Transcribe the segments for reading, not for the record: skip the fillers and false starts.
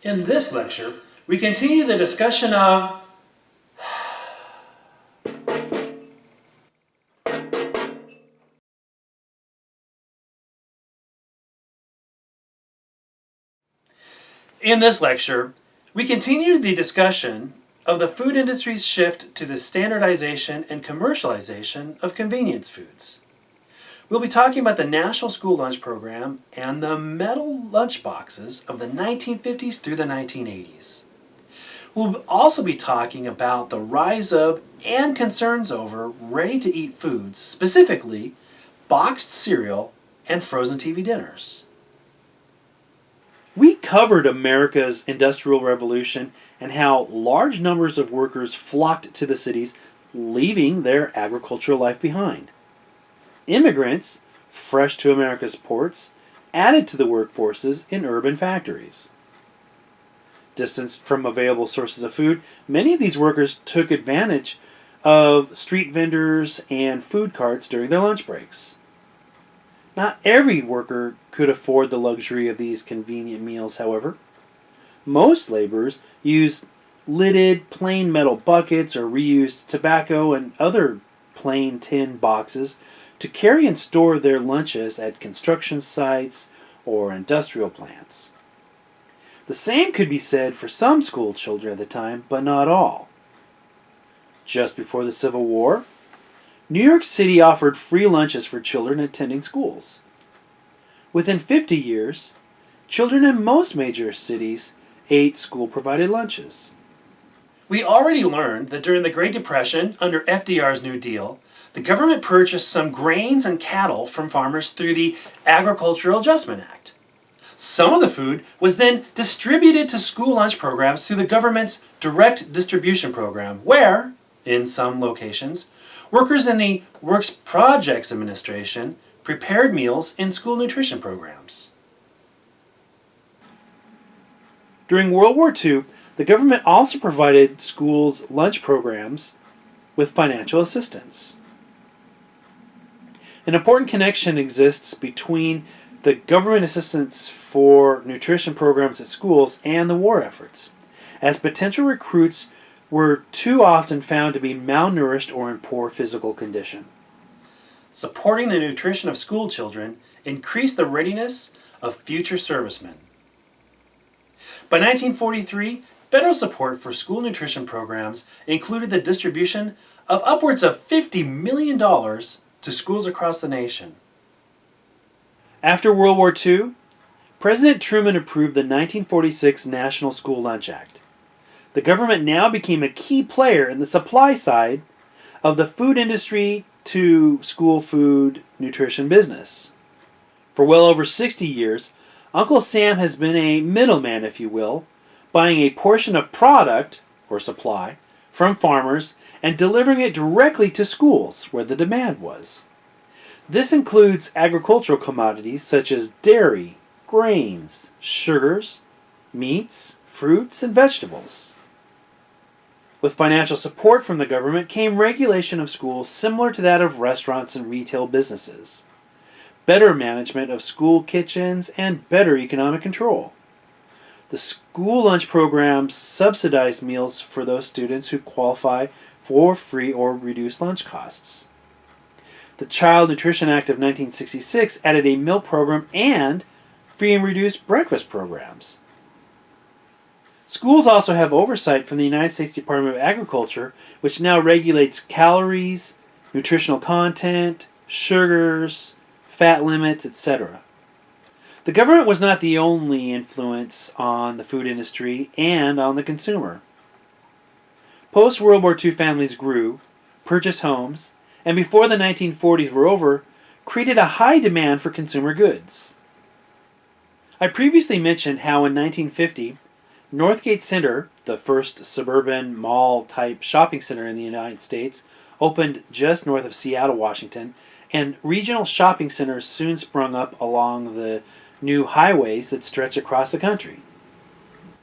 In this lecture, we continue the discussion of the food industry's shift to the standardization and commercialization of convenience foods. We'll be talking about the National School Lunch Program and the metal lunch boxes of the 1950s through the 1980s. We'll also be talking about the rise of and concerns over ready-to-eat foods, specifically boxed cereal and frozen TV dinners. We covered America's Industrial Revolution and how large numbers of workers flocked to the cities, leaving their agricultural life behind. Immigrants, fresh to America's ports, added to the workforces in urban factories. Distanced from available sources of food, many of these workers took advantage of street vendors and food carts during their lunch breaks. Not every worker could afford the luxury of these convenient meals, however. Most laborers used lidded plain metal buckets or reused tobacco and other plain tin boxes to carry and store their lunches at construction sites or industrial plants. The same could be said for some school children at the time, but not all. Just before the Civil War, New York City offered free lunches for children attending schools. Within 50 years, children in most major cities ate school-provided lunches. We already learned that during the Great Depression, under FDR's New Deal, the government purchased some grains and cattle from farmers through the Agricultural Adjustment Act. Some of the food was then distributed to school lunch programs through the government's direct distribution program, where, in some locations, workers in the Works Projects Administration prepared meals in school nutrition programs. During World War II, the government also provided schools' lunch programs with financial assistance. An important connection exists between the government assistance for nutrition programs at schools and the war efforts, as potential recruits were too often found to be malnourished or in poor physical condition. Supporting the nutrition of school children increased the readiness of future servicemen. By 1943, federal support for school nutrition programs included the distribution of upwards of $50 million to schools across the nation. After World War II, President Truman approved the 1946 National School Lunch Act. The government now became a key player in the supply side of the food industry to school food nutrition business. For well over 60 years, Uncle Sam has been a middleman, if you will, buying a portion of product, or supply, from farmers and delivering it directly to schools where the demand was. This includes agricultural commodities such as dairy, grains, sugars, meats, fruits, and vegetables. With financial support from the government came regulation of schools similar to that of restaurants and retail businesses, better management of school kitchens, and better economic control. The school lunch programs subsidize meals for those students who qualify for free or reduced lunch costs. The Child Nutrition Act of 1966 added a meal program and free and reduced breakfast programs. Schools also have oversight from the United States Department of Agriculture, which now regulates calories, nutritional content, sugars, fat limits, etc. The government was not the only influence on the food industry and on the consumer. Post-World War II families grew, purchased homes, and before the 1940s were over, created a high demand for consumer goods. I previously mentioned how in 1950, Northgate Center, the first suburban mall-type shopping center in the United States, opened just north of Seattle, Washington, and regional shopping centers soon sprung up along the new highways that stretch across the country.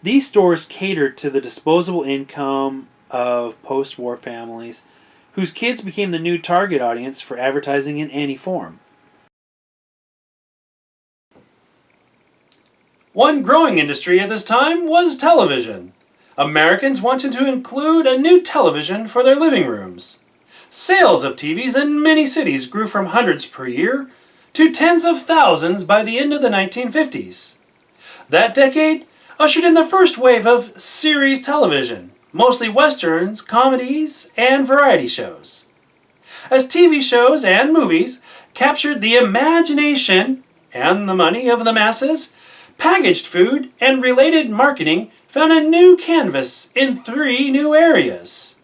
These stores catered to the disposable income of post-war families whose kids became the new target audience for advertising in any form. One growing industry at this time was television. Americans wanted to include a new television for their living rooms. Sales of TVs in many cities grew from hundreds per year to tens of thousands by the end of the 1950s. That decade ushered in the first wave of series television, mostly westerns, comedies, and variety shows. As TV shows and movies captured the imagination and the money of the masses, packaged food and related marketing found a new canvas in 3 new areas: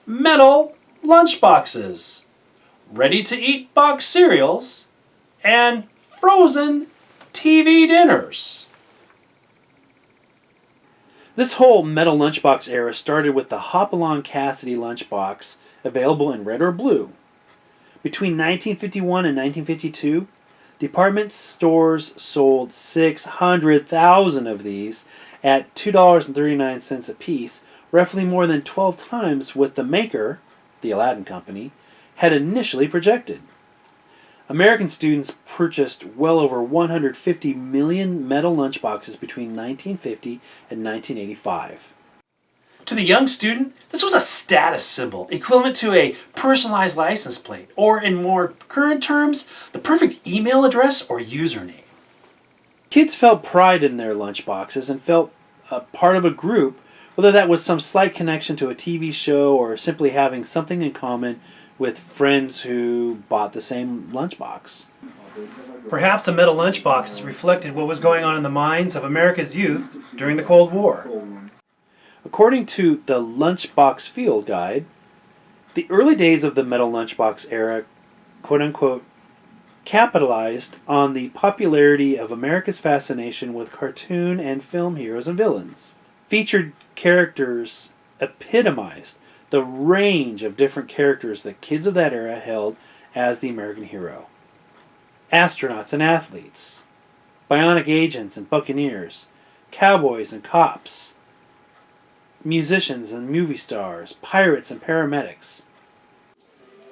metal lunchboxes, ready-to-eat box cereals, and frozen TV dinners. This whole metal lunchbox era started with the Hopalong Cassidy lunchbox, available in red or blue. Between 1951 and 1952, department stores sold 600,000 of these at $2.39 a piece, roughly more than 12 times what the maker, the Aladdin Company, had initially projected. American students purchased well over 150 million metal lunchboxes between 1950 and 1985. To the young student, this was a status symbol, equivalent to a personalized license plate, or in more current terms, the perfect email address or username. Kids felt pride in their lunchboxes and felt a part of a group, whether that was some slight connection to a TV show or simply having something in common with friends who bought the same lunchbox. Perhaps the metal lunchboxes reflected what was going on in the minds of America's youth during the Cold War. According to the Lunchbox Field Guide, the early days of the metal lunchbox era, quote-unquote, capitalized on the popularity of America's fascination with cartoon and film heroes and villains. Featured characters epitomized the range of different characters that kids of that era held as the American hero. Astronauts and athletes, bionic agents and buccaneers, cowboys and cops, musicians and movie stars, pirates and paramedics.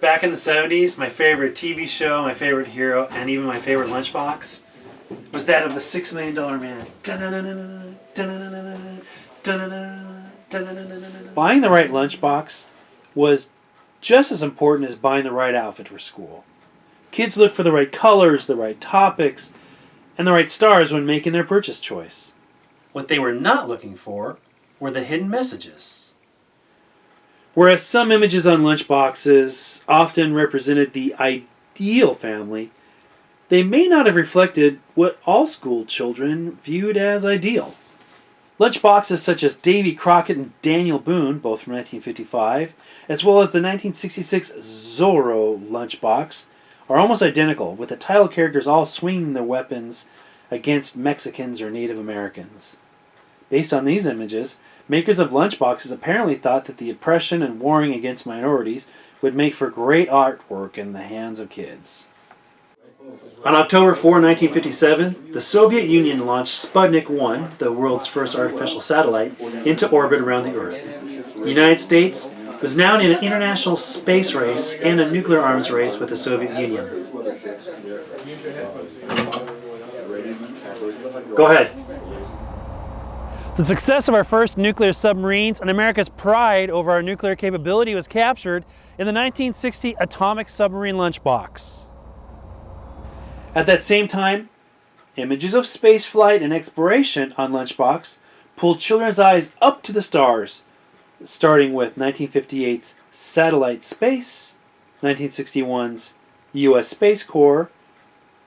Back in the 70s, my favorite TV show, my favorite hero, and even my favorite lunchbox was that of the $6 Million Man. Buying the right lunchbox was just as important as buying the right outfit for school. Kids looked for the right colors, the right topics, and the right stars when making their purchase choice. What they were not looking for were the hidden messages. Whereas some images on lunchboxes often represented the ideal family, they may not have reflected what all school children viewed as ideal. Lunchboxes such as Davy Crockett and Daniel Boone, both from 1955, as well as the 1966 Zorro lunchbox, are almost identical, with the title characters all swinging their weapons against Mexicans or Native Americans. Based on these images, makers of lunchboxes apparently thought that the oppression and warring against minorities would make for great artwork in the hands of kids. On October 4, 1957, the Soviet Union launched Sputnik 1, the world's first artificial satellite, into orbit around the Earth. The United States was now in an international space race and a nuclear arms race with the Soviet Union. Go ahead. The success of our first nuclear submarines and America's pride over our nuclear capability was captured in the 1960 atomic submarine lunchbox. At that same time, images of spaceflight and exploration on Lunchbox pulled children's eyes up to the stars, starting with 1958's Satellite Space, 1961's U.S. Space Corps,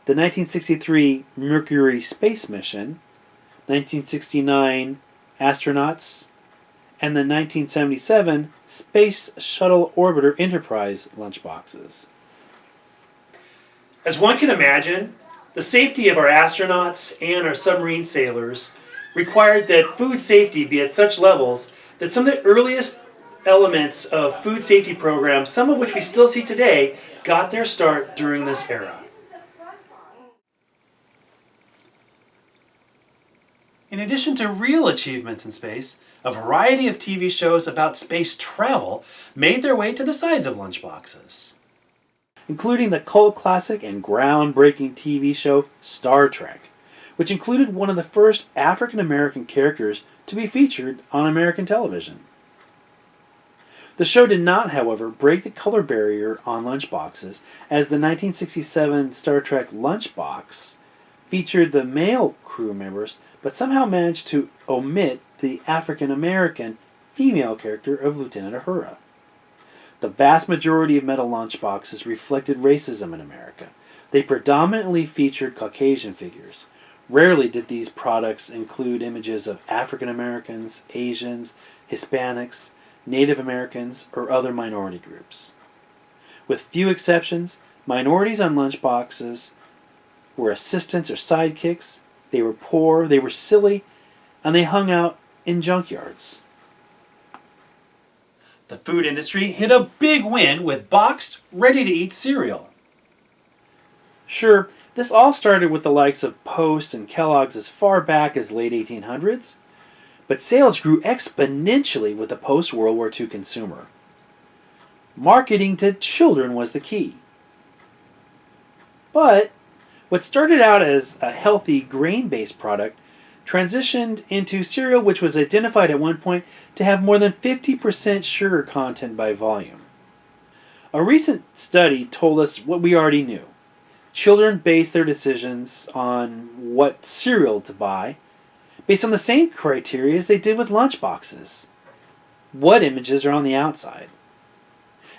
the 1963 Mercury Space Mission, 1969 Astronauts, and the 1977 Space Shuttle Orbiter Enterprise lunchboxes. As one can imagine, the safety of our astronauts and our submarine sailors required that food safety be at such levels that some of the earliest elements of food safety programs, some of which we still see today, got their start during this era. In addition to real achievements in space, a variety of TV shows about space travel made their way to the sides of lunchboxes, including the cult classic and groundbreaking TV show Star Trek, which included one of the first African American characters to be featured on American television. The show did not, however, break the color barrier on lunchboxes, as the 1967 Star Trek Lunchbox featured the male crew members, but somehow managed to omit the African American female character of Lieutenant Uhura. The vast majority of metal lunchboxes reflected racism in America. They predominantly featured Caucasian figures. Rarely did these products include images of African Americans, Asians, Hispanics, Native Americans, or other minority groups. With few exceptions, minorities on lunchboxes were assistants or sidekicks, they were poor, they were silly, and they hung out in junkyards. The food industry hit a big win with boxed, ready-to-eat cereal. Sure, this all started with the likes of Post and Kellogg's as far back as late 1800s, but sales grew exponentially with the post-World War II consumer. Marketing to children was the key. But what started out as a healthy grain-based product transitioned into cereal which was identified at one point to have more than 50% sugar content by volume. A recent study told us what we already knew. Children base their decisions on what cereal to buy based on the same criteria as they did with lunchboxes. What images are on the outside?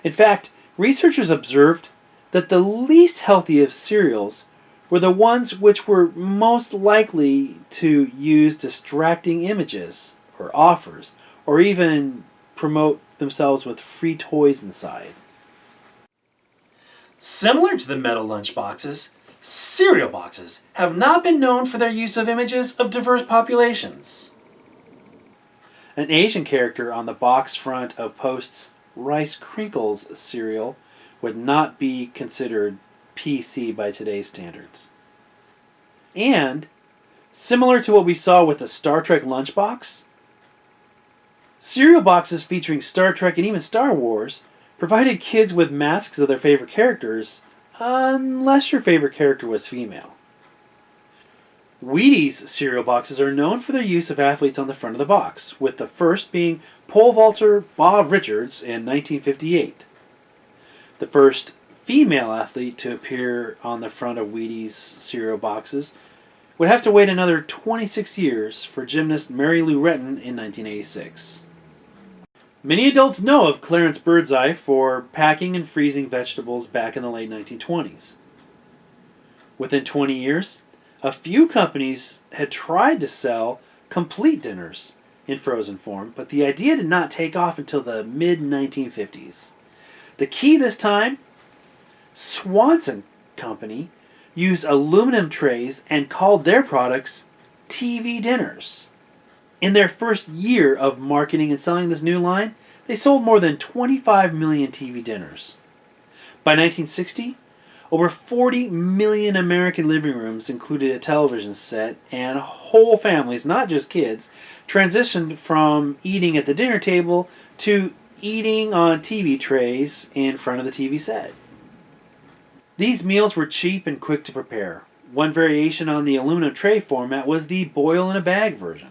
In fact, researchers observed that the least healthy of cereals were the ones which were most likely to use distracting images or offers, or even promote themselves with free toys inside. Similar to the metal lunchboxes, cereal boxes have not been known for their use of images of diverse populations. An Asian character on the box front of Post's Rice Crinkles cereal would not be considered PC by today's standards. And, similar to what we saw with the Star Trek lunchbox, cereal boxes featuring Star Trek and even Star Wars provided kids with masks of their favorite characters, unless your favorite character was female. Wheaties cereal boxes are known for their use of athletes on the front of the box, with the first being pole vaulter Bob Richards in 1958. The first female athlete to appear on the front of Wheaties cereal boxes would have to wait another 26 years for gymnast Mary Lou Retton in 1986. Many adults know of Clarence Birdseye for packing and freezing vegetables back in the late 1920s. Within 20 years, a few companies had tried to sell complete dinners in frozen form, but the idea did not take off until the mid-1950s. The key this time, Swanson Company used aluminum trays and called their products TV dinners. In their first year of marketing and selling this new line, they sold more than 25 million TV dinners. By 1960, over 40 million American living rooms included a television set, and whole families, not just kids, transitioned from eating at the dinner table to eating on TV trays in front of the TV set. These meals were cheap and quick to prepare. One variation on the aluminum tray format was the boil-in-a-bag version.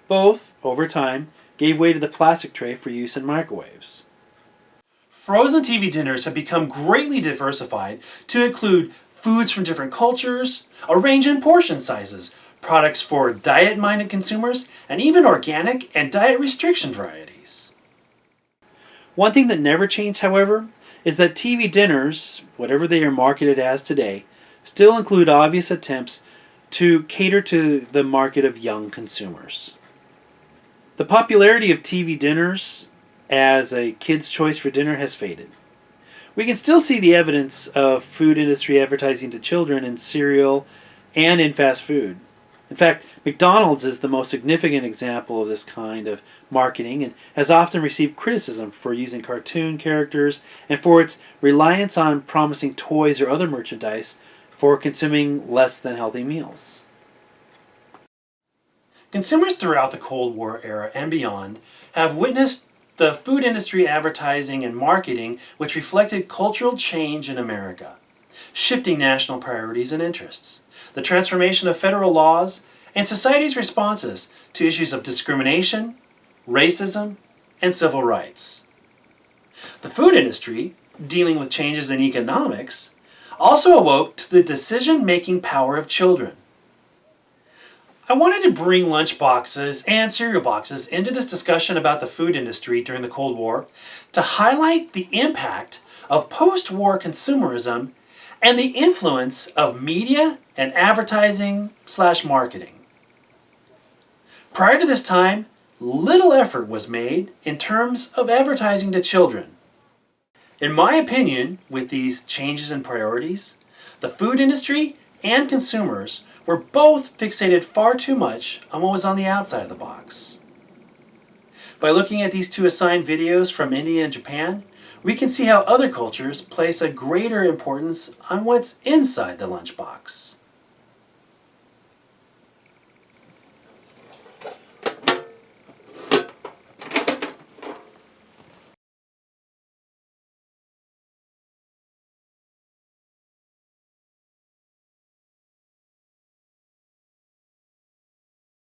Both, over time, gave way to the plastic tray for use in microwaves. Frozen TV dinners have become greatly diversified to include foods from different cultures, a range in portion sizes, products for diet-minded consumers, and even organic and diet restriction varieties. One thing that never changed, however, is that TV dinners, whatever they are marketed as today, still include obvious attempts to cater to the market of young consumers. The popularity of TV dinners as a kid's choice for dinner has faded. We can still see the evidence of food industry advertising to children in cereal and in fast food. In fact, McDonald's is the most significant example of this kind of marketing and has often received criticism for using cartoon characters and for its reliance on promising toys or other merchandise for consuming less than healthy meals. Consumers throughout the Cold War era and beyond have witnessed the food industry advertising and marketing which reflected cultural change in America, shifting national priorities and interests. the transformation of federal laws, and society's responses to issues of discrimination, racism, and civil rights. The food industry, dealing with changes in economics, also awoke to the decision-making power of children. I wanted to bring lunch boxes and cereal boxes into this discussion about the food industry during the Cold War to highlight the impact of post-war consumerism and the influence of media and advertising/marketing. Prior to this time, little effort was made in terms of advertising to children. In my opinion, with these changes in priorities, the food industry and consumers were both fixated far too much on what was on the outside of the box. By looking at these two assigned videos from India and Japan, we can see how other cultures place a greater importance on what's inside the lunchbox.